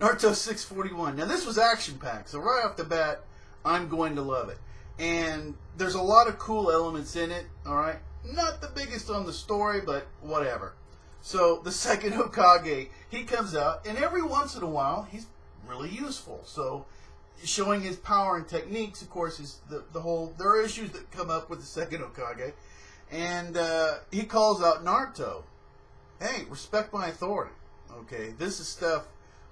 Naruto 641. Now this was action-packed, so right off the bat, I'm going to love it. And there's a lot of cool elements in it, alright? Not the biggest on the story, but whatever. So the second Hokage, he comes out, and every once in a while, he's really useful. So showing his power and techniques, of course, is the whole... There are issues that come up with the second Hokage. And he calls out Naruto. Hey, respect my authority. Okay, this is stuff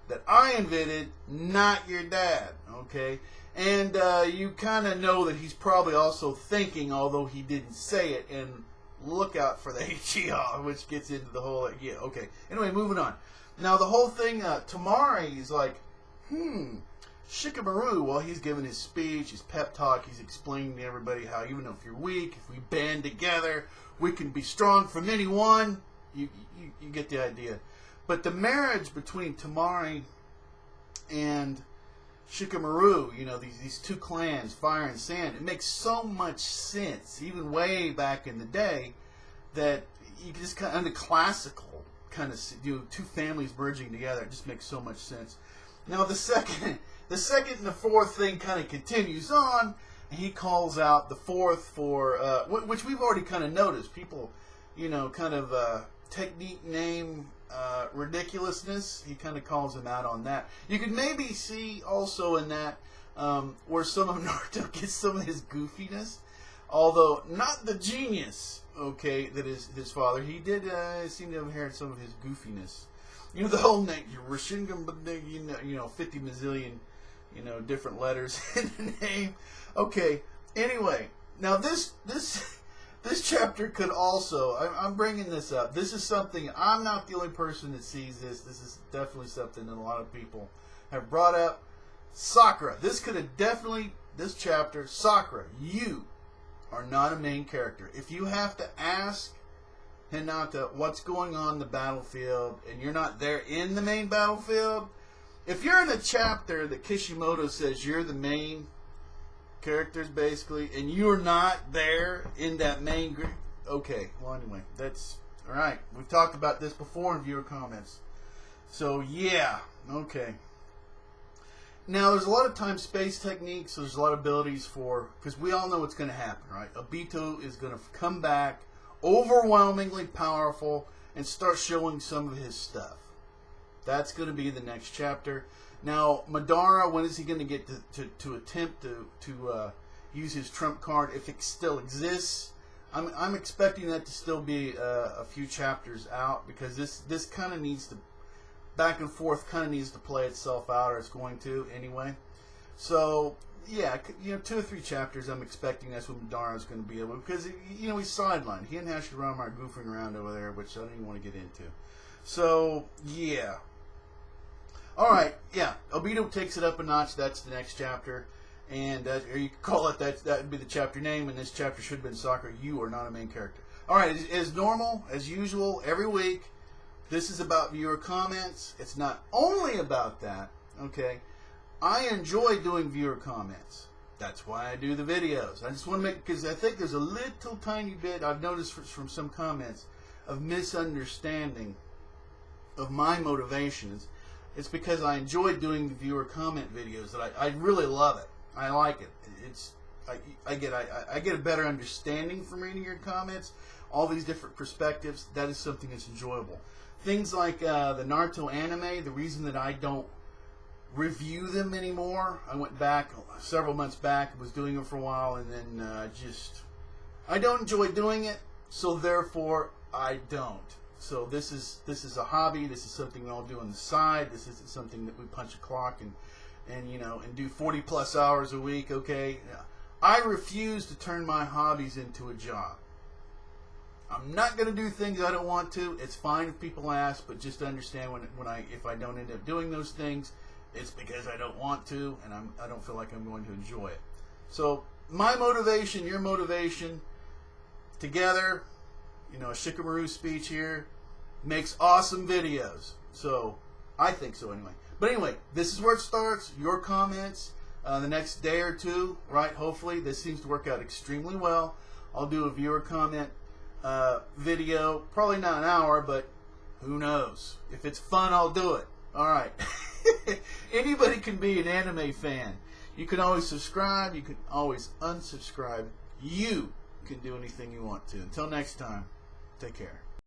that I invented, not your dad. Okay, and you kind of know that he's probably also thinking, although he didn't say it, and look out for the HER, which gets into the whole, yeah, okay. Anyway, moving on. Now, the whole thing, Tamari is like, Shikamaru, while he's giving his speech, his pep talk, he's explaining to everybody how even if you're weak, if we band together, we can be strong from anyone. You get the idea. But the marriage between Tamari and Shikamaru, you know, these two clans, Fire and Sand, it makes so much sense, even way back in the day, that you can just kind of, under classical, kind of, you know, two families merging together, it just makes so much sense. Now the second and the fourth thing kind of continues on, and he calls out the fourth for, which we've already kind of noticed, people, you know, kind of technique name ridiculousness. He kind of calls him out on that. You could maybe see also in that where some of Naruto gets some of his goofiness, although not the genius, okay, that is his father. He did seem to have inherited some of his goofiness. You know, the whole name, you know, 50 mazillion, you know, different letters in the name. Okay, anyway, now this chapter could also, I'm bringing this up. This is something, I'm not the only person that sees this. This is definitely something that a lot of people have brought up. Sakura. This could have definitely, this chapter, Sakura, you are not a main character. If you have to ask Hinata what's going on in the battlefield and you're not there in the main battlefield, if you're in a chapter that Kishimoto says you're the main characters basically, and you're not there in that main group, okay, well anyway, that's alright. We've talked about this before in viewer comments. So yeah, okay. Now there's a lot of time-space techniques, so there's a lot of abilities for, because we all know what's going to happen, right? Obito is going to come back overwhelmingly powerful and start showing some of his stuff. That's going to be the next chapter. Now, Madara, when is he going to get to attempt to use his trump card, if it still exists? I'm expecting that to still be a few chapters out, because this kind of needs to, back and forth kind of needs to play itself out, or it's going to anyway. So, yeah, you know, 2 or 3 chapters I'm expecting that's when Madara's going to be able, because, you know, he's sidelined. He and Hashirama are goofing around over there, which I don't even want to get into. So, yeah. Alright, yeah, Obito takes it up a notch. That's the next chapter. And, or you could call it, that would be the chapter name, and this chapter should have been Sakura, you are not a main character. Alright, as normal, as usual, every week, this is about viewer comments. It's not only about that, okay? I enjoy doing viewer comments. That's why I do the videos. I just want to make, because I think there's a little tiny bit, I've noticed from some comments, of misunderstanding of my motivations. It's because I enjoy doing the viewer comment videos. That I really love it. I like it. It's I get a better understanding from reading your comments. All these different perspectives. That is something that's enjoyable. Things like the Naruto anime. The reason that I don't review them anymore. I went back several months back. Was doing it for a while, and then I don't enjoy doing it. So therefore, I don't. So this is a hobby. This is something we all do on the side. This isn't something that we punch a clock and you know, and do 40 plus hours a week. Okay, I refuse to turn my hobbies into a job. I'm not going to do things I don't want to. It's fine if people ask, but just understand if I don't end up doing those things, it's because I don't want to, and I don't feel like I'm going to enjoy it. So my motivation, your motivation, together. You know, a Shikamaru speech here makes awesome videos. So, I think so anyway. But anyway, this is where it starts. Your comments, the next day or two, right? Hopefully, this seems to work out extremely well. I'll do a viewer comment video. Probably not an hour, but who knows? If it's fun, I'll do it. Alright. Anybody can be an anime fan. You can always subscribe. You can always unsubscribe. You can do anything you want to. Until next time, take care.